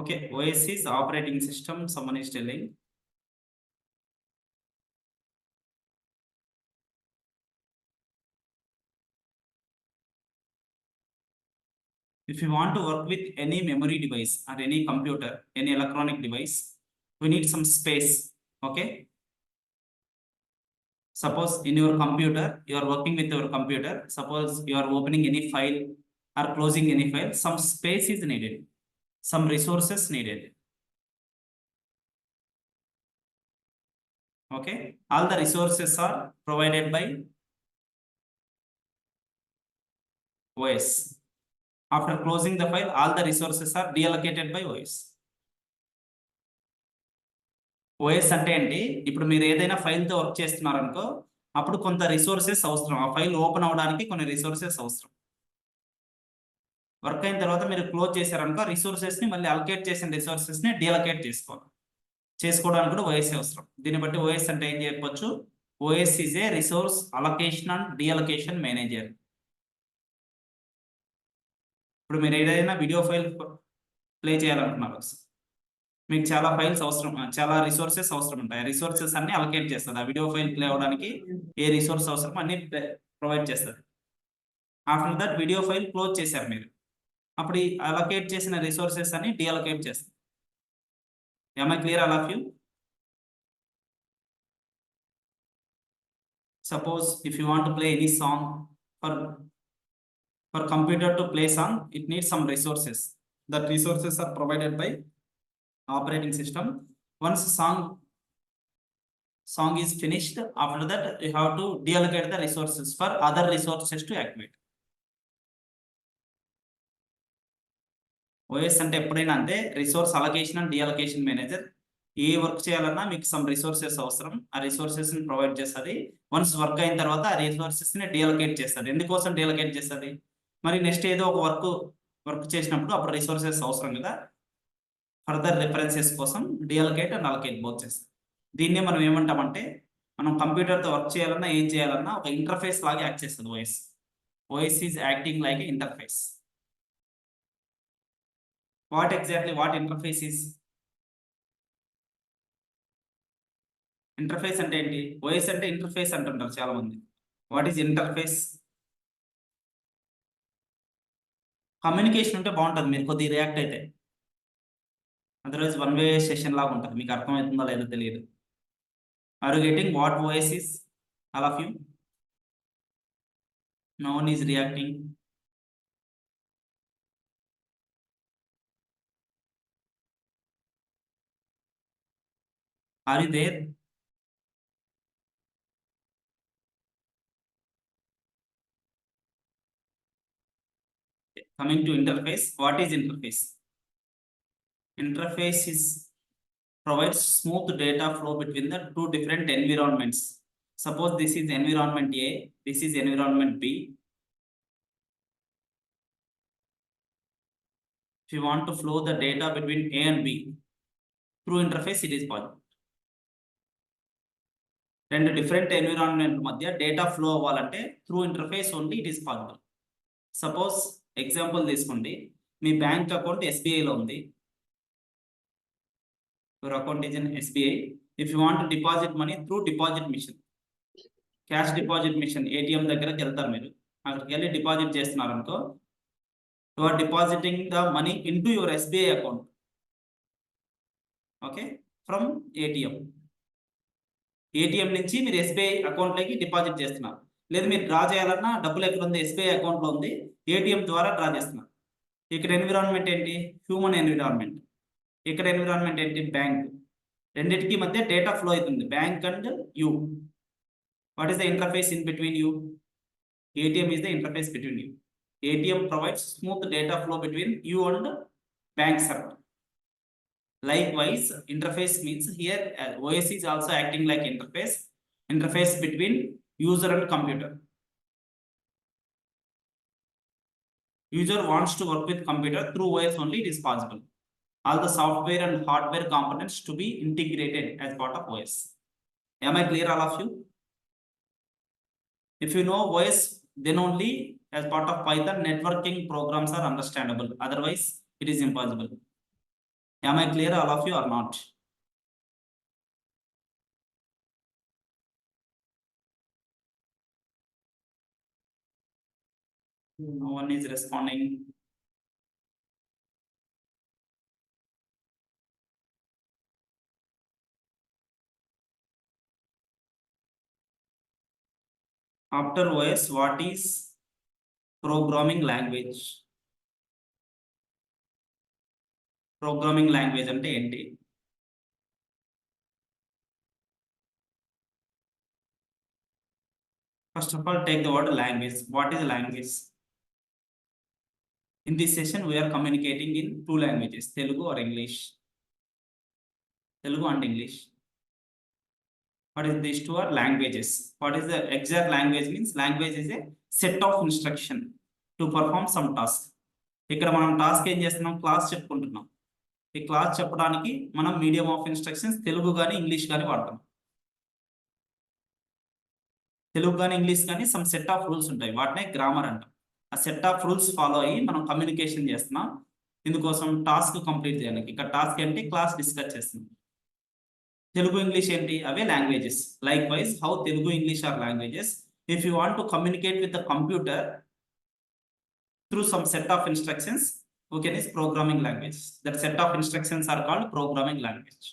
Okay, OS is operating system, someone is telling. If you want to work with any memory device or any computer, any electronic device, we need some space. Okay. Suppose in your computer, you are working with your computer. Suppose you are opening any file or closing any file, some space is needed, some resources needed. Okay, all the resources are provided by OS. After closing the file, all the resources are deallocated by OS. OS అంటే ఏంటి, ఇప్పుడు మీరు ఏదైనా ఫైల్తో work చేస్తున్నారనుకో, అప్పుడు కొంత resources అవసరం. ఆ file open అవడానికి కొన్ని రిసోర్సెస్ అవసరం. వర్క్ అయిన తర్వాత మీరు క్లోజ్ చేశారనుకో, రిసోర్సెస్ని మళ్ళీ అలొకేట్ చేసిన రిసోర్సెస్ని డీఅలొకేట్ చేసుకోవడానికి కూడా ఓఎస్ అవసరం. దీన్ని బట్టి ఓఎస్ అంటే ఏం చెప్పొచ్చు, OS is a resource allocation and deallocation manager. ఇప్పుడు మీరు ఏదైనా వీడియో ఫైల్ ప్లే చేయాలనుకున్నారు, మీకు చాలా ఫైల్స్ అవసరం, చాలా రిసోర్సెస్ అవసరం ఉంటాయి. రిసోర్సెస్ అన్ని అలొకేట్ చేస్తుంది. ఆ వీడియో ఫైల్ ప్లే అవడానికి ఏ రిసోర్స్ అవసరం అన్ని ప్రొవైడ్ చేస్తుంది. After that video file close చేశారు మీరు, అప్పుడు అలొకేట్ చేసిన రిసోర్సెస్ అన్ని డీఅలొకేట్ చేస్తుంది. Am I clear all of you? Suppose if you want to play any song, for computer to play song, it needs some resources. That resources are provided by operating system. Once song is finished, after that you have to deallocate the resources for other resources to activate. OS అంటే ఎప్పుడైనా అంటే resource allocation and deallocation manager. ఏ work చేయాలన్నా మీకు some resources అవసరం, ఆ resources ని provide చేస్తుంది. వన్స్ వర్క్ అయిన తర్వాత ఆ రిసోర్సెస్ ని డీఅలొకేట్ చేస్తుంది. ఎందుకోసం డీఅలొకేట్ చేస్తుంది, మరి నెక్స్ట్ ఏదో ఒక వర్క్ చేసినప్పుడు అప్పుడు రిసోర్సెస్ అవసరం కదా, ఫర్దర్ రిఫరెన్సెస్ కోసం డీఅలొకేట్ అండ్ అలొకేట్ బోత్ చేస్తుంది. దీన్నే మనం ఏమంటామంటే, మనం కంప్యూటర్తో వర్క్ చేయాలన్నా ఏం చేయాలన్నా ఒక ఇంటర్ఫేస్ లాగా యాక్ట్ చేస్తుంది OS. OS is acting like A interface. What interface is? Interface అంటే ఏంటి? ఓఎస్ అంటే ఇంటర్ఫేస్ అంటుంటారు చాలా మంది. What is interface? కమ్యూనికేషన్ ఉంటే బాగుంటుంది, మీరు కొద్దిగా రియాక్ట్ అయితే. అదర్వైజ్ వన్ వే సెషన్ లాగా ఉంటుంది, మీకు అర్థమవుతుందో లేదో తెలియదు. Are you getting what OS is? All of you? No one is reacting. Are you there? Coming to interface, what is interface? Interface provides smooth data flow between the two different environments. Suppose this is environment A, this is environment B. If you want to flow the data between A and B through interface, it is possible. రెండు different environment మధ్య data flow అవ్వాలంటే through interface only it is possible. Suppose example తీసుకోండి, మీ bank account ఎస్బీఐలో ఉంది. Your account is in SBI. If you want deposit money through deposit machine, cash deposit machine ATM దగ్గరకు వెళ్తారు మీరు, అక్కడికి వెళ్ళి డిపాజిట్ చేస్తున్నారు అనుకో, you are depositing the money in to your SBI account. Okay, from ATM. ATM నుంచి మీరు SBI అకౌంట్లోకి డిపాజిట్ చేస్తున్నారు. లేదు మీరు డ్రా చేయాలన్నా డబ్బులు ఎక్కడ ఉంది, ఎస్బీఐ అకౌంట్లో ఉంది, ఏటీఎం ద్వారా డ్రా చేస్తున్నారు. ఇక్కడ ఎన్విరాన్మెంట్ ఏంటి? Human environment. ఇక్కడ ఎన్విరాన్మెంట్ ఏంటి? బ్యాంక్. రెండింటికి మధ్య డేటా ఫ్లో అవుతుంది, bank and you. What is the interface in between you? ATM is the interface between you. ATM provides smooth data flow between you and bank server. Likewise, interface means here OS is also acting like interface between user and computer. User wants to work with computer through OS only, it is possible. All the software and hardware components to be integrated as part of OS. Am I clear all of you? If you know OS, then only as part of Python networking programs are understandable, otherwise it is impossible. Am I clear, all of you, or not? No one is responding. After OS, what is programming language? Programming language ante enti? First of all, take the word language. What is language? In this session, we are communicating in two languages, Telugu or English. Telugu and English. What is these two are languages? What is the exact language means? Language is a set of instruction to perform some task. ఇక్కడ మనం task ఏం చేస్తున్నాం? Class చెప్పుకుంటున్నాం. ఈ class చెప్పడానికి మనం medium of instructions Telugu కానీ English కానీ వాడతాం. తెలుగు కానీ ఇంగ్లీష్ కానీ సమ్ సెట్ ఆఫ్ రూల్స్ ఉంటాయి, వాటినే గ్రామర్ అంటాం. ఆ సెట్ ఆఫ్ రూల్స్ ఫాలో అయ్యి మనం కమ్యూనికేషన్ చేస్తున్నాం. ఇందుకోసం టాస్క్ కంప్లీట్ చేయడానికి ఇక్కడ టాస్క్ ఏంటి? క్లాస్ డిస్కస్ చేస్తున్నాం. Telugu English ఏంటి? అవే languages. Likewise how Telugu English are languages. If you want to communicate with the computer through some set of instructions, we can use programming language. That set of instructions are called programming language.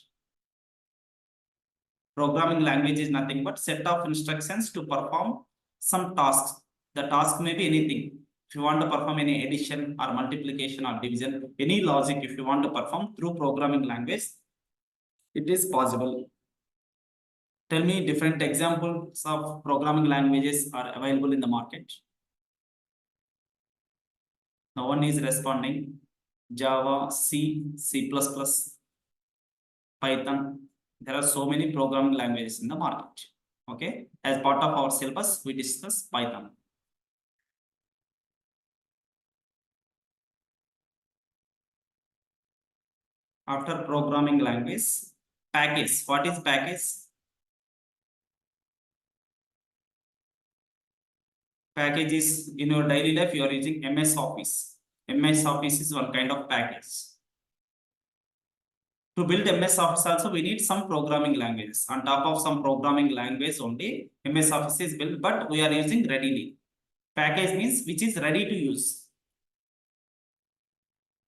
Programming language is nothing but set of instructions to perform some tasks. The task may be anything. If you want to perform any addition or multiplication or division, any logic, if you want to perform through programming language, it is possible. Tell me different examples of programming languages are available in the market. No one is responding. Java, C, C++, Python. There are so many programming languages in the market. Okay, as part of our syllabus, we discuss Python. After programming language, package. What is package? Package is in your daily life you are using MS Office. MS Office is one kind of package. To build MS Office also we need some programming languages. On top of some programming language only MS Office is built, but we are using readily. Package means which is ready to use.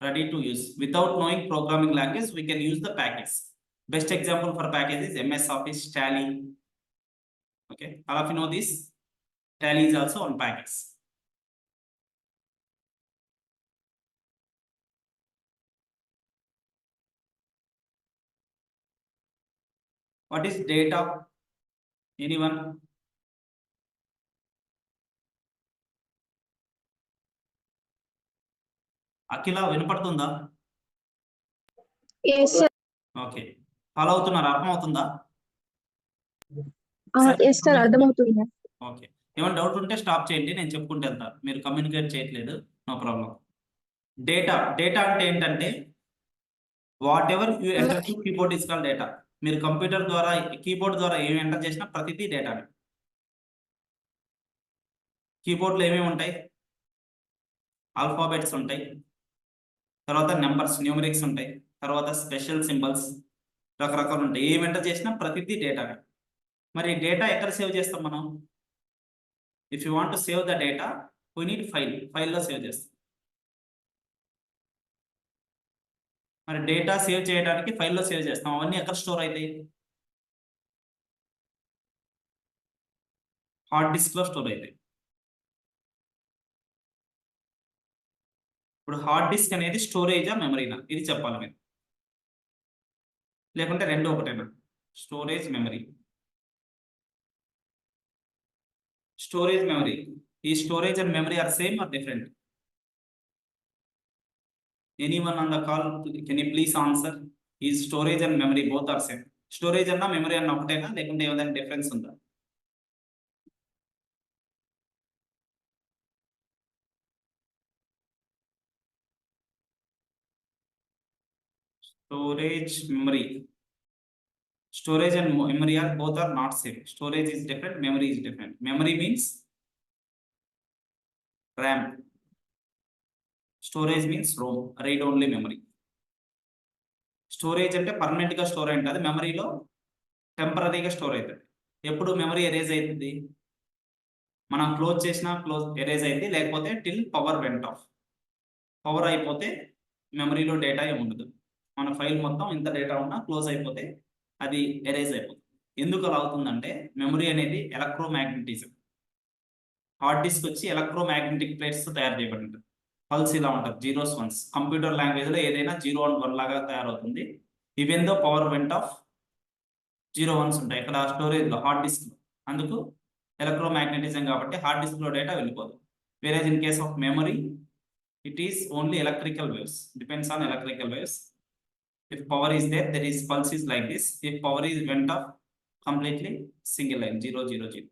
Ready to use. Without knowing programming language, we can use the package. Best example for package is MS Office, Tally. Okay, all of you know this. Tally is also on package. What is data? Anyone? అఖిల వినపడుతుందా? Yes, sir. Okay, follow అవుతున్నారా? అర్థం అవుతుందా? Yes, sir. అర్థమవుతుంది. Okay, ఏమైనా doubt ఉంటే stop చేయండి, నేను చెప్పుకుంటూ వెళ్తాను. మీరు కమ్యూనికేట్ చేయట్లేదు, నో ప్రాబ్లం. డేటా అంటే ఏంటంటే what ever you enter to keyboard is called data. మీరు కంప్యూటర్ ద్వారా కీబోర్డ్ ద్వారా ఏమి ఎంటర్ చేసినా ప్రతిదీ డేటానే. కీబోర్డ్లో ఏమేమి ఉంటాయి? ఆల్ఫాబెట్స్ ఉంటాయి, తర్వాత నెంబర్స్ న్యూమరిక్స్ ఉంటాయి, తర్వాత స్పెషల్ సింబల్స్ రకరకాలు ఉంటాయి. ఏమి ఎంటర్ చేసినా ప్రతిదీ డేటానే. మరి డేటా ఎక్కడ సేవ్ చేస్తాం మనం? If you want to save the data we need ఫైల్లో సేవ్ చేస్తాం. మరి డేటా సేవ్ చేయడానికి ఫైల్లో సేవ్ చేస్తాం. అవన్నీ ఎక్కడ స్టోర్ అవుతాయి? హార్డ్ డిస్క్లో స్టోర్ అవుతాయి. ఇప్పుడు హార్డ్ డిస్క్ అనేది స్టోరేజా మెమరీనా? ఇది చెప్పాలి మీరు, లేకుంటే రెండు ఒకటేనా? Storage memory. Storage memory. ఈ storage and memory are same or different? Anyone on the call, can you please answer? Is storage and memory both are same? Storage and memory and ఒకటేనా, లేకుంటే ఏదైనా డిఫరెన్స్ ఉందా? Storage memory. Storage and memory are both are not same. Storage is different, memory is different. Memory means RAM. Storage means ROM, read only memory. Storage అంటే permanent గా store అయి ఉంటుంది, మెమరీలో టెంపరీగా స్టోర్ అవుతుంది. ఎప్పుడు మెమరీ ఎరేజ్ అవుతుంది, మనం క్లోజ్ చేసినా ఎరేజ్ అయింది, లేకపోతే till power went off. Power అయిపోతే మెమరీలో డేటా ఏమి ఉండదు, మన ఫైల్ మొత్తం ఇంత డేటా ఉన్నా క్లోజ్ అయిపోతే అది ఎరేజ్ అయిపోతుంది. ఎందుకు అలా అవుతుందంటే మెమరీ అనేది ఎలక్ట్రోమాగ్నెటిజం. హార్డ్ డిస్క్ వచ్చి ఎలక్ట్రోమాగ్నెటిక్ ప్లేట్స్ తో తయారు చేయబడి ఉంటుంది. పల్స్ ఇలా ఉంటుంది, జీరోస్ వన్స్. కంప్యూటర్ లాంగ్వేజ్ లో ఏదైనా 0 and 1 లాగా తయారవుతుంది. Even though power went off 0 1s ఉంటాయి ఇక్కడ స్టోరేజ్ లో, హార్డ్ డిస్క్ లో. అందుకు ఎలక్ట్రోమాగ్నెటిజం కాబట్టి హార్డ్ డిస్క్ లో డేటా వెళ్ళిపోదు. వేరే in case of memory it is only electrical waves, depends on electrical waves. If power is there, there is pulse is like this. If power is went off, completely single line 0 0 0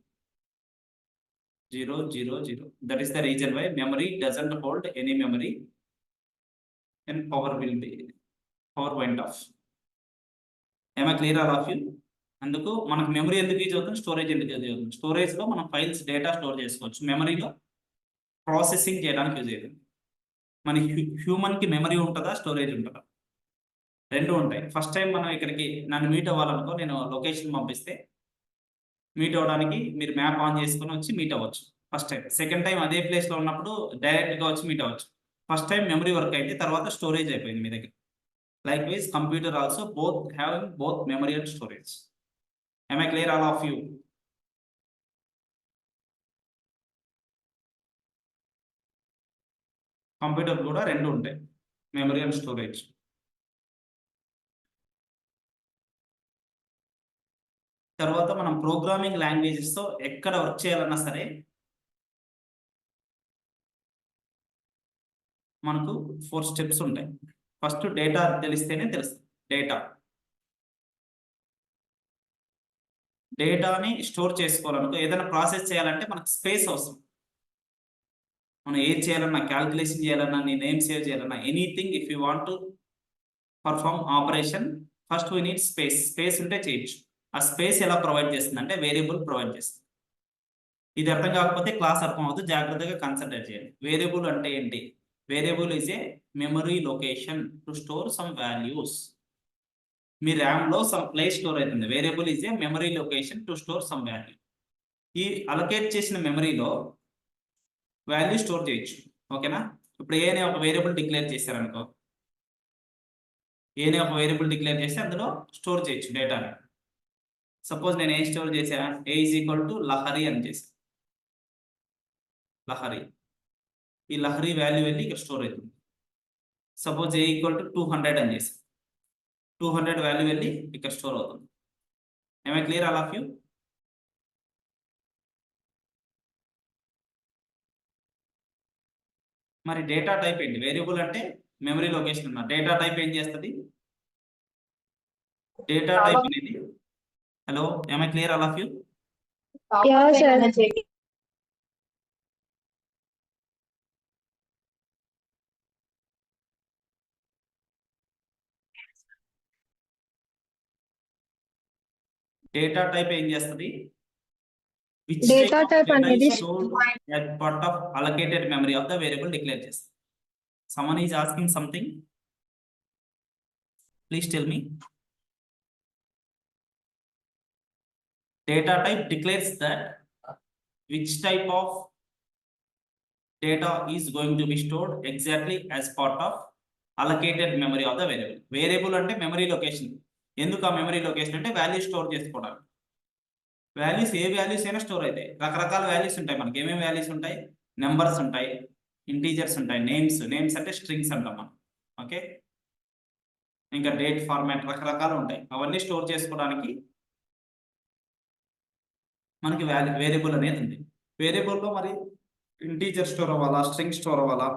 0 0 0. That is the reason why memory doesn't hold any memory and power went off. Am I clear all of you? అందుకు మనకు memory ఎందుకు use అవుతుంది, storage ఎందుకు use అవుతుంది. Storage లో మనం files data store చేసుకోవచ్చు, మెమరీలో ప్రాసెసింగ్ చేయడానికి యూజ్ అవుతుంది. మన హ్యూమన్ కి మెమరీ ఉంటుందా, స్టోరేజ్ ఉంటుందా? రెండు ఉంటాయి. ఫస్ట్ టైం మనం ఇక్కడికి నన్ను మీట్ అవ్వాలనుకో, నేను లొకేషన్ పంపిస్తే మీట్ అవ్వడానికి మీరు మ్యాప్ ఆన్ చేసుకుని వచ్చి మీట్ అవ్వచ్చు ఫస్ట్ టైం. సెకండ్ టైం అదే ప్లేస్ లో ఉన్నప్పుడు డైరెక్ట్ గా వచ్చి మీట్ అవ్వచ్చు. ఫస్ట్ టైం మెమరీ వర్క్ అయితే తర్వాత స్టోరేజ్ అయిపోయింది మీ దగ్గర. Like wise computer also both having both memory and storage. Am I clear all of you? Computer కూడా రెండు ఉంటాయి, మెమరీ అండ్ స్టోరేజ్. తర్వాత మనం ప్రోగ్రామింగ్ లాంగ్వేజెస్ తో ఎక్కడ వర్క్ చేయాలన్నా సరే మనకు 4 స్టెప్స్ ఉంటాయి. ఫస్ట్ డేటా తెలిస్తేనే తెలుస్తుంది. డేటాని స్టోర్ చేసుకోవాలనుకో, ఏదైనా ప్రాసెస్ చేయాలంటే మనకు స్పేస్ అవసరం. మనం ఏం చేయాలన్నా, క్యాల్కులేషన్ చేయాలన్నా, నీ నేమ్ సేవ్ చేయాలన్నా, anything if you want to perform operation, first we need space. Space ఉంటే చేయొచ్చు. ఆ స్పేస్ ఎలా ప్రొవైడ్ చేస్తుంది అంటే వేరియబుల్ ప్రొవైడ్ చేస్తుంది. ఇది అర్థం కాకపోతే క్లాస్ అర్థం అవుతుంది, జాగ్రత్తగా కన్సిడర్ చేయండి. వేరియబుల్ అంటే ఏంటి? Variable is a memory location to store some values. Me RAM లో సమ్ ప్లేస్ స్టోర్ అవుతుంది. Variable is a memory location to store some value. ఈ అలొకేట్ చేసిన మెమరీలో వాల్యూ స్టోర్ చేయొచ్చు. ఓకేనా? ఇప్పుడు ఏ అనే ఒక వేరియబుల్ డిక్లేర్ చేశారనుకో, ఏ అనే ఒక వేరియబుల్ డిక్లేర్ చేస్తే అందులో స్టోర్ చేయొచ్చు డేటాని. సపోజ్ నేను ఏం స్టోర్ చేశా, ఏ ఈజ్ ఈక్వల్ టు లహరి అని చేశాను. లహరి, ఈ లహరి వాల్యూ వెళ్ళి ఇక్కడ స్టోర్ అవుతుంది. సపోజ్ ఏ ఈక్వల్ టు 200 అని చేశాను, 200 వాల్యూ వెళ్ళి ఇక్కడ స్టోర్ అవుతుంది. ఏమై క్లియర్ ఆల్ ఆఫ్ యూ? మరి డేటా టైప్ ఏంటి? వేరియబుల్ అంటే మెమరీ లొకేషన్ ఉన్న డేటా టైప్ ఏం చేస్తుంది? డేటా టైప్ అనేది, హలో, ఏమై clear all of you? Data type ఏం చేస్తుంది? Which Data type of type data అనేది is stored as part of allocated memory of the variable declared చేస్తుంది. Someone is asking something. Please tell me. Data type declares that which type of data is going to be stored exactly as part of allocated memory of the variable. Variable అంటే memory location. ఎందుకు ఆ memory location అంటే value store చేసుకోవడానికి. Values ఏ values అయినా store అవుతాయి. రకరకాల values ఉంటాయి మనకి. ఏమేమి వాల్యూస్ ఉంటాయి? నెంబర్స్ ఉంటాయి, ఇంటీజర్స్ ఉంటాయి, నేమ్స్ అంటే స్ట్రింగ్స్ అంటాం మనం. ఓకే, ఇంకా డేట్ ఫార్మాట్, రకరకాలు ఉంటాయి. అవన్నీ స్టోర్ చేసుకోవడానికి మనకి వేరియబుల్ అనేది ఉంది. వేరియబుల్లో మరి ఇంటీజర్ స్టోర్ అవ్వాలా, స్ట్రింగ్ స్టోర్ అవ్వాలా,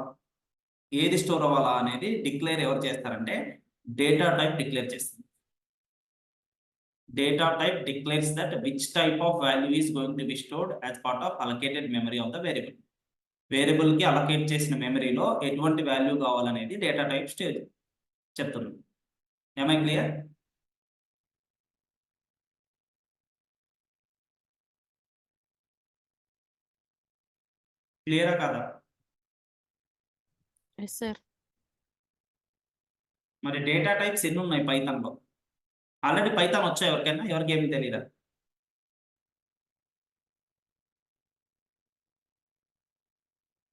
ఏది స్టోర్ అవ్వాలా అనేది డిక్లేర్ ఎవరు చేస్తారంటే డేటా టైప్ డిక్లేర్ చేస్తుంది. Data type declares that which type of value is going to be stored as part of allocated memory of the variable. Variable కి allocate చేసిన మెమరీలో ఎటువంటి వాల్యూ కావాలనేది డేటా టైప్ స్టేజ్ చెప్తుంది. ఏమై క్లియర్? క్లియరా కాదా? Yes, sir. మరి డేటా టైప్స్ ఎన్ని ఉన్నాయి పైథాన్లో? ఆల్రెడీ పైథాన్ వచ్చా ఎవరికైనా? ఎవరికి ఏమి తెలియదా?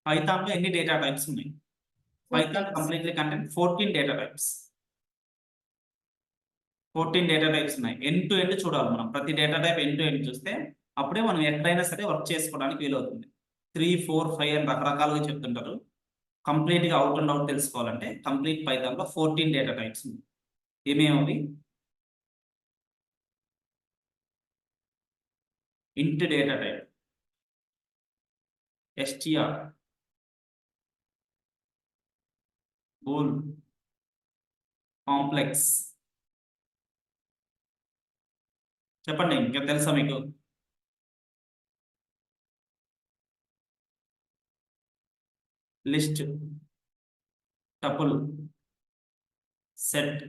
పైథాన్లో ఎన్ని డేటా టైప్స్ ఉన్నాయి? Python completely content 14 data types. 14 data types ఉన్నాయి. ఎండ్ టు ఎండ్ చూడాలి మనం. ప్రతి data type end to end చూస్తే అప్పుడే మనం ఎక్కడైనా సరే వర్క్ చేసుకోవడానికి వీలవుతుంది. 3, 4, 5 అని రకరకాలుగా చెప్తుంటారు. కంప్లీట్గా అవుట్ అండ్ అవుట్ తెలుసుకోవాలంటే కంప్లీట్ పైథాన్లో 14 డేటా టైప్స్ ఉన్నాయి. ఏమేమి? Int data type, str, bool, complex. చెప్పండి, ఇంకా తెలుసా మీకు? List, tuple, set,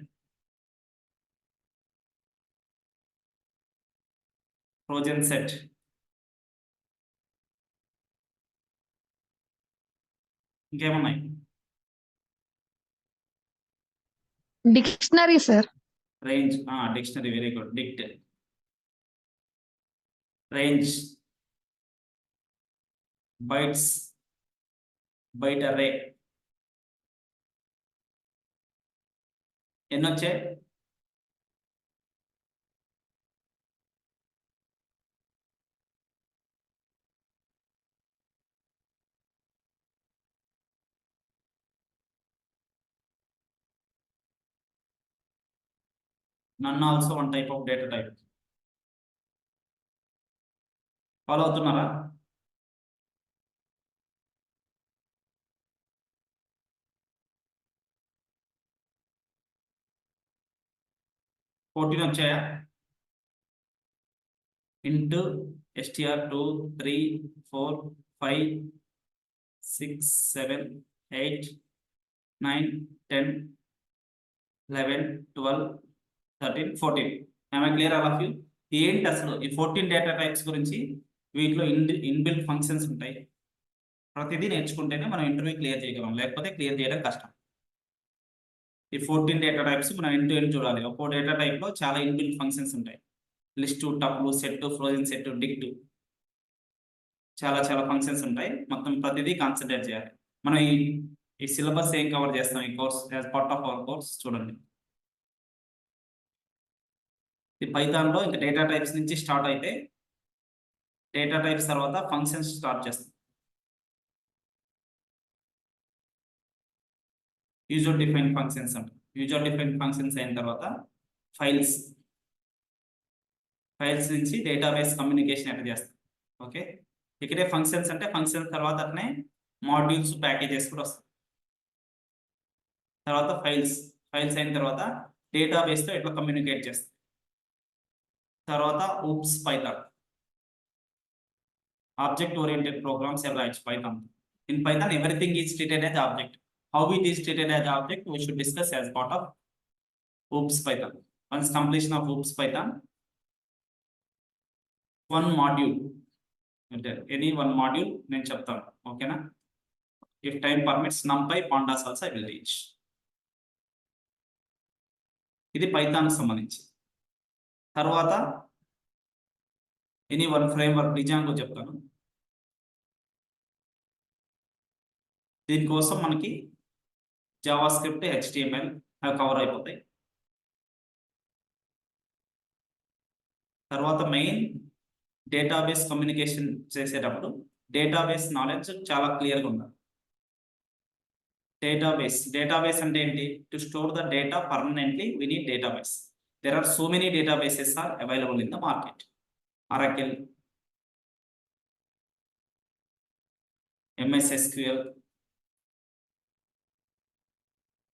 frozen set. ఇంకేమున్నాయి? Dictionary sir. Range, dictionary, very good. Dict, range, bytes, byte array. ఎన్ని వచ్చాయి? None also one type of data type. Follow అవుతున్నారా? ఫోర్టీన్ వచ్చాయా? Into str 2, 3, 4, 5, 6, 7, 8, 9, 10, 11, 12, 13, 14. I clear all of you? ఏంటి అసలు ఈ 14 data types గురించి? వీటిలో ఇన్బిల్ట్ ఫంక్షన్స్ ఉంటాయి. ప్రతిదీ నేర్చుకుంటేనే మనం ఇంటర్వ్యూ క్లియర్ చేయగలం, లేకపోతే క్లియర్ చేయడం కష్టం. ఈ 14 డేటా టైప్స్ మనం ఎండ్ టు ఎండ్ చూడాలి. ఒక్కో డేటా టైప్లో చాలా ఇన్బిల్ట్ ఫంక్షన్స్ ఉంటాయి. List, tuple, set, frozen set, డిక్ట్, చాలా చాలా ఫంక్షన్స్ ఉంటాయి. మొత్తం ప్రతిదీ కాన్సన్ట్రేట్ చేయాలి. మనం ఈ సిలబస్ ఏం కవర్ చేస్తాం ఈ course as part of hour course చూడండి. ఈ పైథాన్లో ఇంకా డేటా టైప్స్ నుంచి స్టార్ట్ అయితే డేటా టైప్స్ తర్వాత ఫంక్షన్స్ స్టార్ట్ చేస్తాం. యూజర్ డిఫైన్ ఫంక్షన్స్ అంట. యూజర్ డిఫైన్ ఫంక్షన్స్ అయిన తర్వాత ఫైల్స్ నుంచి డేటాబేస్ కమ్యూనికేషన్ ఎట్లా చేస్తాం. ఓకే, ఇక్కడే ఫంక్షన్స్ అంటే ఫంక్షన్ తర్వాత అట్నే మాడ్యూల్స్, ప్యాకేజెస్ కూడా వస్తాయి. తర్వాత ఫైల్స్ అయిన తర్వాత డేటాబేస్తో ఎట్లా కమ్యూనికేట్ చేస్తాం. తర్వాత OOPS Python, object oriented programs ఎలా రాయొచ్చు Python. In Python everything is treated as object. How it is treated as object we should discuss as part of OOPS Python. Once completion of OOPS Python, one module, any one module నేను చెప్తాను. ఓకేనా? if time permits numpy pandas also I will teach. ఇది Python సంబంధించి. తర్వాత any one framework Django చెప్తాను. దీనికోసం మనకి JavaScript, HTML అవి కవర్ అయిపోతాయి. తర్వాత మెయిన్ డేటాబేస్ కమ్యూనికేషన్ చేసేటప్పుడు డేటాబేస్ నాలెడ్జ్ చాలా క్లియర్గా ఉండాలి. డేటాబేస్ అంటే ఏంటి? To store the data permanently we need database. There are so many databases are available in the market. Oracle, MS SQL,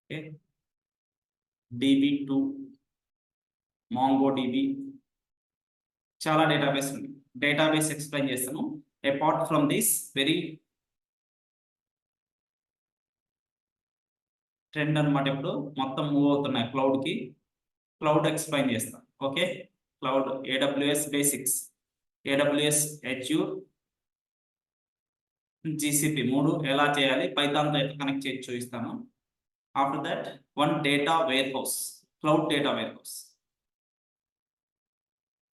okay, DB2, MongoDB, చాలా database ఉంది. Database explain చేస్తాను. Apart from this very trend అనమాట. ఇప్పుడు మొత్తం move అవుతున్నాయి క్లౌడ్కి. Cloud explain చేస్తాను. Okay, cloud, AWS basics, AWS, Azure, GCP 3 ఎలా చేయాలి, పైథాన్తో ఎట్లా కనెక్ట్ చేసి చూపిస్తాను. After that, one data warehouse, cloud data warehouse.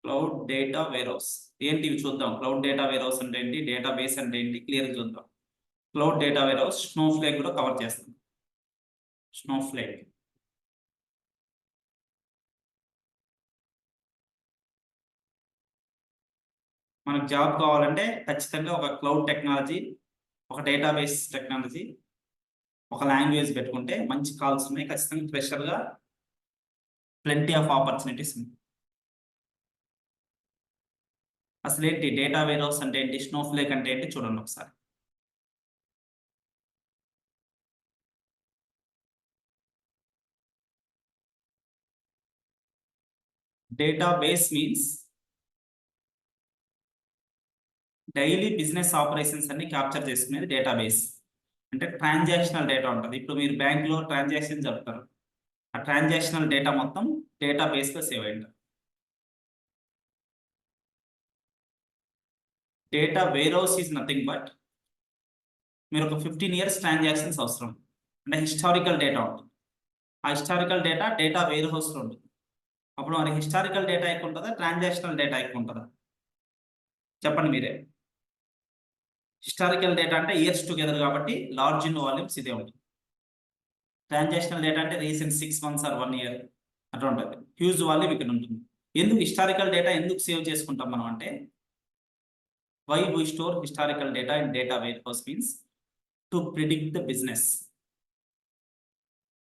Cloud data warehouse ఏంటి ఇవి చూద్దాం. క్లౌడ్ డేటా వేర్హౌస్ అంటే ఏంటి, డేటాబేస్ అంటే ఏంటి క్లియర్గా చూద్దాం. క్లౌడ్ డేటా వేర్హౌస్ స్నోఫ్లేక్ కూడా కవర్ చేస్తాం. స్నోఫ్లేక్ మనకు జాబ్ కావాలంటే ఖచ్చితంగా ఒక క్లౌడ్ టెక్నాలజీ, ఒక డేటాబేస్ టెక్నాలజీ, ఒక లాంగ్వేజ్ పెట్టుకుంటే మంచి కాల్స్ ఉన్నాయి. ఖచ్చితంగా ఫ్రెషర్గా ప్లెంటీ ఆఫ్ ఆపర్చునిటీస్ ఉన్నాయి. అసలు ఏంటి డేటా వేర్హౌస్ అంటే ఏంటి, స్నోఫ్లేక్ అంటే ఏంటి చూడండి ఒకసారి. Database means daily business operations అన్ని క్యాప్చర్ చేసుకునేది డేటాబేస్. అంటే ట్రాన్సాక్షనల్ డేటా ఉంటుంది. ఇప్పుడు మీరు బ్యాంక్లో ట్రాన్సాక్షన్ జరుపుతారు, ఆ ట్రాన్సాక్షనల్ డేటా మొత్తం డేటాబేస్లో సేవ్ అయింటారు. Data warehouse is nothing but మీరు ఒక 15 years ట్రాన్సాక్షన్స్ అవసరం, అంటే హిస్టారికల్ డేటా ఉంటుంది. ఆ హిస్టారికల్ డేటా డేటా వేర్హౌస్లో ఉంటుంది. అప్పుడు మరి హిస్టారికల్ డేటా ఎక్కువ ఉంటుందా, ట్రాన్సాక్షనల్ డేటా ఎక్కువ ఉంటుందా చెప్పండి మీరే. హిస్టారికల్ డేటా అంటే ఇయర్స్ టుగెదర్ కాబట్టి లార్జ్ ఇన్ వాల్యూమ్స్ ఇదే ఉంటుంది. ట్రాన్సాక్షనల్ డేటా అంటే రీసెంట్ 6 months ఆర్ 1 year అట్లా ఉంటుంది. హ్యూజ్ వాల్యూమ్ ఇక్కడ ఉంటుంది. ఎందుకు హిస్టారికల్ డేటా ఎందుకు సేవ్ చేసుకుంటాం మనం అంటే, why we store historical data in data warehouse means to predict the business.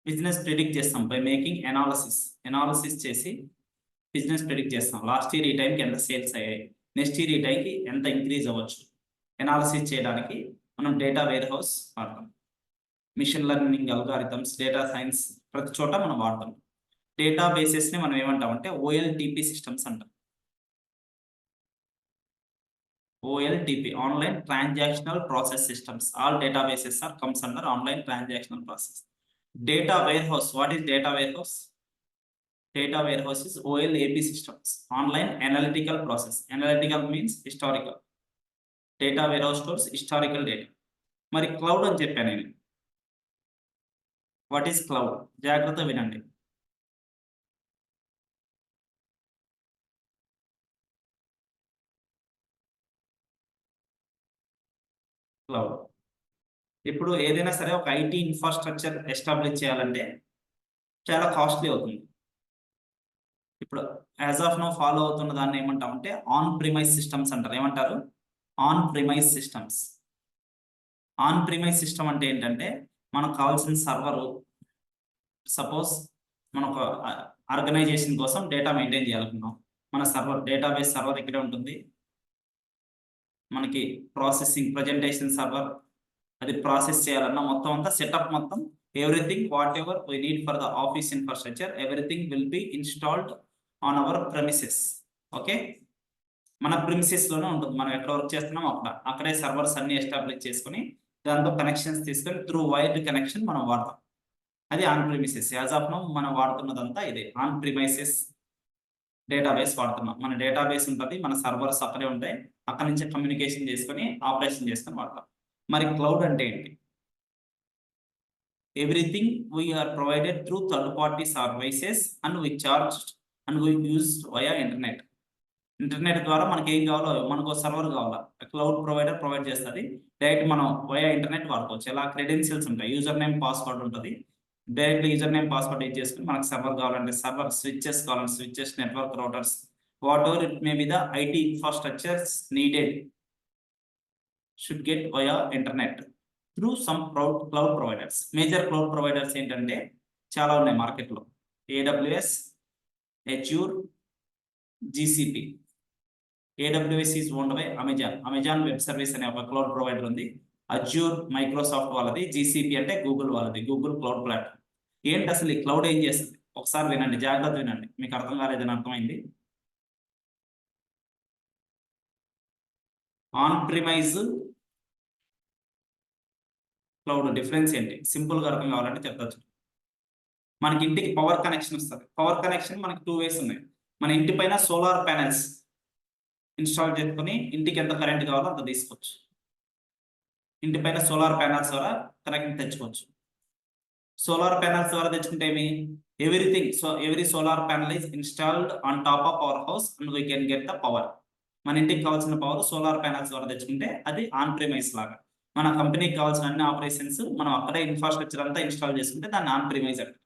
Business predict చేస్తాం బై మేకింగ్ ఎనాలిసిస్ చేసి బిజినెస్ ప్రిడిక్ట్ చేస్తాం. లాస్ట్ ఇయర్ ఈ టైంకి ఎంత సేల్స్ అయ్యాయి, నెక్స్ట్ ఇయర్ ఈ టైంకి ఎంత ఇంక్రీజ్ అవ్వచ్చు, ఎనాలిసిస్ చేయడానికి మనం డేటా వేర్హౌస్ వాడతాం. Machine learning algorithms, data science ప్రతి చోట మనం వాడతాం. డేటా బేసెస్ని మనం ఏమంటామంటే OLTP సిస్టమ్స్ అంటాం. OLTP, online transactional process systems. All databases are comes under online transactional process. Data warehouse, what is data warehouse? Data warehouse is OLAP systems, online analytical process. Analytical means historical. Data warehouse stores historical data. మరి cloud అని చెప్పాను నేను. What is cloud? జాగ్రత్త వినండి. Cloud ఇప్పుడు ఏదైనా సరే ఒక IT ఇన్ఫ్రాస్ట్రక్చర్ ఎస్టాబ్లిష్ చేయాలంటే చాలా కాస్ట్లీ అవుతుంది. ఇప్పుడు యాజ్ ఆఫ్ నో ఫాలో అవుతున్న దాన్ని ఏమంటామంటే ఆన్ ప్రిమైస్ సిస్టమ్స్ అంటారు. ఏమంటారు? On premise systems. On premise system అంటే ఏంటంటే మనకు కావాల్సిన సర్వరు, సపోజ్ మన ఒక ఆర్గనైజేషన్ కోసం డేటా మెయింటైన్ చేయాలనుకున్నాం, మన సర్వర్ డేటాబేస్ సర్వర్ ఇక్కడే ఉంటుంది. మనకి ప్రాసెసింగ్ ప్రజెంటేషన్ సర్వర్, అది ప్రాసెస్ చేయాలన్నా మొత్తం అంతా సెటప్ మొత్తం everything what ever we need for the office infrastructure everything will be installed on hour premises. Okay, మన ప్రిమిసెస్లోనే ఉంటుంది. మనం ఎక్కడ వర్క్ చేస్తున్నాం అక్కడే సర్వర్స్ అన్ని ఎస్టాబ్లిష్ చేసుకుని దాంతో కనెక్షన్స్ తీసుకొని త్రూ వైర్డ్ కనెక్షన్ మనం వాడతాం. అది on premises. As of now మనం వాడుతున్నదంతా ఇదే ఆన్ ప్రిమైసెస్ డేటాబేస్ వాడుతున్నాం. మన డేటాబేస్ ఉంటుంది, మన సర్వర్స్ అక్కడే ఉంటాయి, అక్కడ నుంచి కమ్యూనికేషన్ చేసుకొని ఆపరేషన్ చేసుకొని వాడతాం. మరి క్లౌడ్ అంటే ఏంటి? Everything we are provided through third party services and we charge and we use via internet. Internet ద్వారా మనకి ఏం కావాలో, మనకు సర్వర్ కావాలా, క్లౌడ్ ప్రొవైడర్ ప్రొవైడ్ చేస్తుంది. డైరెక్ట్ మనం వయా ఇంటర్నెట్ వాడుకోవచ్చు. ఎలా క్రెడెన్షియల్స్ ఉంటాయి, యూజర్ నేమ్ పాస్వర్డ్ ఉంటుంది. Direct user name password use చేసుకుని మనకు సర్వర్ కావాలంటే సర్వర్, స్విచ్చెస్ కావాలంటే switches, network routers, whatever it may be the IT infrastructures needed should get via internet through some cloud providers. Major cloud providers ఏంటంటే చాలా ఉన్నాయి మార్కెట్లో. AWS, Azure, GCP. AWS is owned by Amazon web service అనే ఒక cloud provider ఉంది. Azure Microsoft వాళ్ళది, GCP అంటే Google వాళ్ళది, గూగుల్ క్లౌడ్ ప్లాట్ఫామ్. ఏంటి అసలు ఈ క్లౌడ్ ఏం చేస్తుంది? ఒకసారి వినండి, జాగ్రత్త వినండి, మీకు అర్థం కాలేదని అర్థమైంది. ఆన్ ప్రిమైజ్ క్లౌడ్ డిఫరెన్స్ ఏంటి సింపుల్గా అర్థం కావాలంటే చెప్పచ్చు. మనకి ఇంటికి పవర్ కనెక్షన్ వస్తుంది. పవర్ కనెక్షన్ మనకి 2 ways ఉన్నాయి. మన ఇంటి పైన సోలార్ ప్యానెల్స్ ఇన్స్టాల్ చేసుకుని ఇంటికి ఎంత కరెంట్ కావాలో అంత తీసుకోవచ్చు. ఇంటి పైన సోలార్ ప్యానెల్స్ ద్వారా కరెంట్ తెచ్చుకోవచ్చు. సోలార్ ప్యానల్స్ ద్వారా తెచ్చుకుంటే ఏమి everything, so every solar panel is installed on top of our house and we can get the power. మన ఇంటికి కావాల్సిన పవర్ సోలార్ ప్యానల్స్ ద్వారా తెచ్చుకుంటే అది ఆన్ ప్రిమైస్ లాగా. మన కంపెనీకి కావాల్సిన అన్ని ఆపరేషన్స్ మనం అక్కడే ఇన్ఫ్రాస్ట్రక్చర్ అంతా ఇన్స్టాల్ చేసుకుంటే దాన్ని ఆన్ ప్రిమైస్ అంటారు.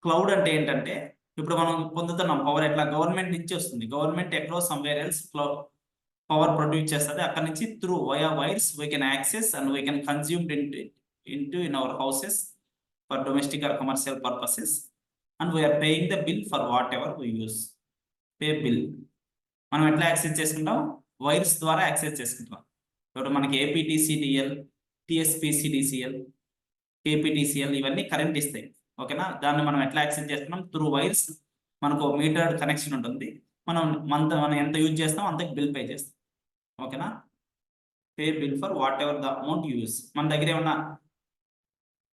క్లౌడ్ అంటే ఏంటంటే ఇప్పుడు మనం పొందుతున్నాం పవర్ ఎట్లా గవర్నమెంట్ నుంచి వస్తుంది, గవర్నమెంట్ ఎక్కడో సమ్వేర్ ఎల్స్ పవర్ ప్రొడ్యూస్ చేస్తుంది, అక్కడ నుంచి through via wires we can access and we can consume in our houses for domestic or commercial purposes and we are paying the bill for whatever we use. Pay bill మనం ఎట్లా access చేసుకుంటాం, wires ద్వారా access చేసుకుంటాం. ఇప్పుడు మనకి ఏపీటీసీడీఎల్, టిఎస్పిసిడిసిఎల్, కేపీటీసీఎల్ ఇవన్నీ current ఇస్తాయి. ఓకేనా, దాన్ని మనం ఎట్లా యాక్సెస్ చేస్తున్నాం త్రూ వైర్స్. మనకు మీటర్డ్ కనెక్షన్ ఉంటుంది, మనం ఎంత యూజ్ చేస్తాం అంతకు బిల్ పే చేస్తాం. ఓకేనా, pay bill for what ever the amount use. మన దగ్గర ఏమన్నా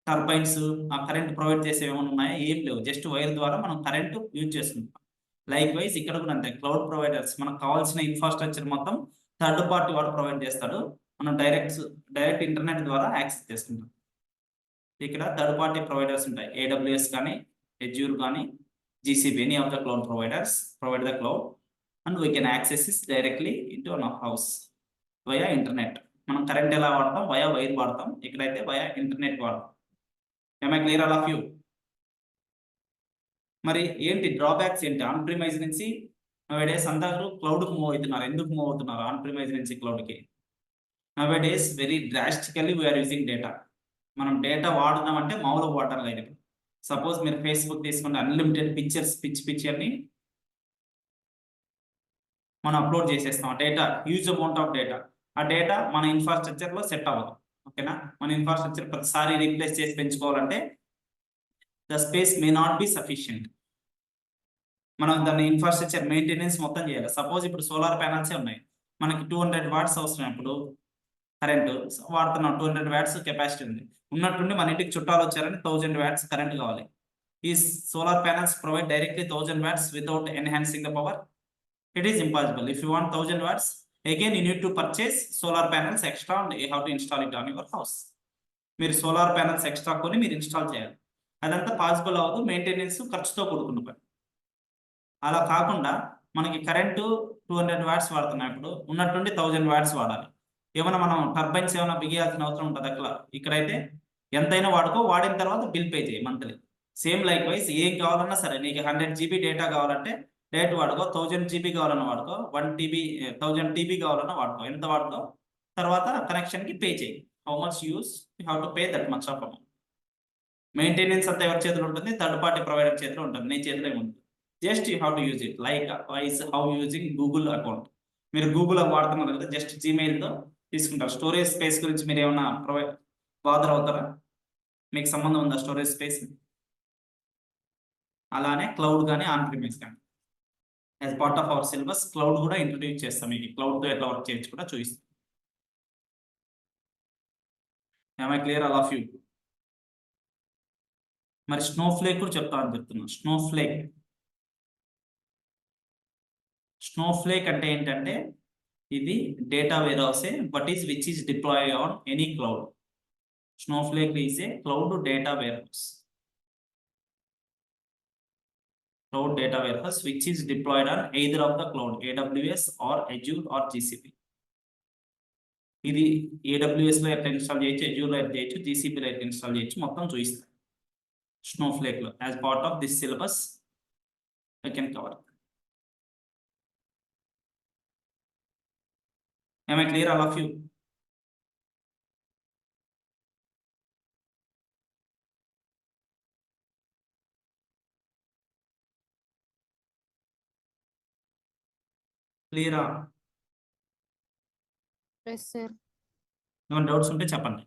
టర్బైన్స్ ఆ కరెంట్ ప్రొవైడ్ చేసే ఏమైనా ఉన్నాయా, ఏం లేవు, జస్ట్ వైర్ ద్వారా మనం కరెంట్ యూజ్ చేసుకుంటాం. లైక్ వైజ్ ఇక్కడ కూడా అంతే, క్లౌడ్ ప్రొవైడర్స్ మనకు కావాల్సిన ఇన్ఫ్రాస్ట్రక్చర్ మొత్తం థర్డ్ పార్టీ వాడు ప్రొవైడ్ చేస్తాడు, మనం డైరెక్ట్ ఇంటర్నెట్ ద్వారా యాక్సెస్ చేసుకుంటాం. ఇక్కడ థర్డ్ పార్టీ ప్రొవైడర్స్ ఉంటాయి, AWS కానీ, Azure కానీ, GCP, any of the cloud providers provide the cloud and we can access is directly into our house via internet. మనం కరెంట్ ఎలా వాడతాం, వయా వైర్ వాడతాం, ఇక్కడైతే వయా ఇంటర్నెట్ వాడతాం. ఏమై క్లియర్ ఆల్ ఆఫ్ యూ? మరి ఏంటి డ్రాబ్యాక్స్ ఏంటి ఆన్ ప్రిమైజ్ నుంచి నవేడేస్ అందరూ క్లౌడ్కి మూవ్ అవుతున్నారు. ఎందుకు మూవ్ అవుతున్నారు ఆన్ ప్రిమైజ్ నుంచి క్లౌడ్కి? Nowadays very drastically we are using data. మనం డేటా వాడుతున్నాం అంటే మామూలుగా వాడటం లేదు. సపోజ్ మీరు ఫేస్బుక్ తీసుకుంటే అన్లిమిటెడ్ పిక్చర్స్ పిచ్చి అని మనం అప్లోడ్ చేసేస్తాం. Data huge amount of data, ఆ డేటా మన ఇన్ఫ్రాస్ట్రక్చర్లో సెట్ అవ్వదు. ఓకేనా, మన ఇన్ఫ్రాస్ట్రక్చర్ ప్రతిసారి రీప్లేస్ చేసి పెంచుకోవాలంటే the space may not be sufficient. మనం దాన్ని ఇన్ఫ్రాస్ట్రక్చర్ మెయింటెనెన్స్ మొత్తం చేయాలి. సపోజ్ ఇప్పుడు సోలార్ ప్యానల్సే ఉన్నాయి, మనకి 200 వాట్స్ అవసరం, ఇప్పుడు కరెంటు వాడుతున్నాం, 200 వాట్స్ కెపాసిటీ ఉంది. ఉన్నట్టుండి మన ఇంటికి చుట్టాలు వచ్చారని 1000 వాట్స్ కరెంట్ కావాలి. ఈ solar panels provide directly 1000 watts without enhancing the power. It is impossible. If you want 1000 watts, again you need to purchase solar panels extra and you have to install it on your house. మీరు solar panels extra కొని మీరు install చేయాలి. అదంతా possible అవ్వదు, maintenance ఖర్చుతో కూడుకున్న పని. అలా కాకుండా మనకి కరెంటు 200 వాట్స్ వాడుతున్నాం, ఇప్పుడు ఉన్నట్టుండి 1000 వాట్స్ వాడాలి. ఏమైనా మనం టర్బైన్స్ ఏమైనా బిగియాల్సిన అవసరం ఉంటుంది అట్లా. ఇక్కడైతే ఎంతైనా వాడుకో, వాడిన తర్వాత బిల్ పే చేయి మంత్లీ. సేమ్ లైక్ వైజ్ ఏం కావాలన్నా సరే, నీకు 100 GB డేటా కావాలంటే డైరెక్ట్ వాడుకో, 1000 GB కావాలన్నా వాడుకో, 1000 TB కావాలన్నా వాడుకో, ఎంత వాడుకో, తర్వాత కనెక్షన్కి పే చేయి. How much use you have to pay that much of amount. Maintenance అంతా ఎవరి చేతిలో ఉంటుంది, థర్డ్ పార్టీ ప్రొవైడర్ చేతిలో ఉంటుంది, నీ చేతిలో ఏముంటుంది. Just you have to use it like wise how using Google account. మీరు గూగుల్ వాడుతున్నారు కదా, జస్ట్ జీమెయిల్తో తీసుకుంటారు. స్టోరేజ్ స్పేస్ గురించి మీరు ఏమైనా బాదర్ అవుతారా? మీకు సంబంధం ఉందా స్టోరేజ్ స్పేస్? అలానే క్లౌడ్ కానీ ఆన్ ప్రిమైస్ కానీ as part of our syllabus cloud కూడా ఇంట్రడ్యూస్ చేస్తాం. మీకు క్లౌడ్తో ఎట్లా వర్క్ చేయొచ్చు కూడా చూపిస్తాం. Am I clear all of you? మరి స్నోఫ్లేక్ కూడా చెప్తామని చెప్తున్నాను. స్నోఫ్లేక్ అంటే ఏంటంటే ఇది డేటా వేర్ హౌసే, but is which is deploy on any cloud. Snowflake is a cloud data warehouse. Cloud data warehouse which is deployed on either of the cloud, AWS or Azure or GCP. ఇది AWS లో ఎట్లా install చేయొచ్చు, Azure లో ఎట్లా చేయొచ్చు, GCP లో ఎట్లా install చేయొచ్చు మొత్తం చూపిస్తాను. Snowflake లో as part of this syllabus I can cover. Am I clear all of you? Clear? Yes, sir. ఏమైనా డౌట్స్ ఉంటే చెప్పండి.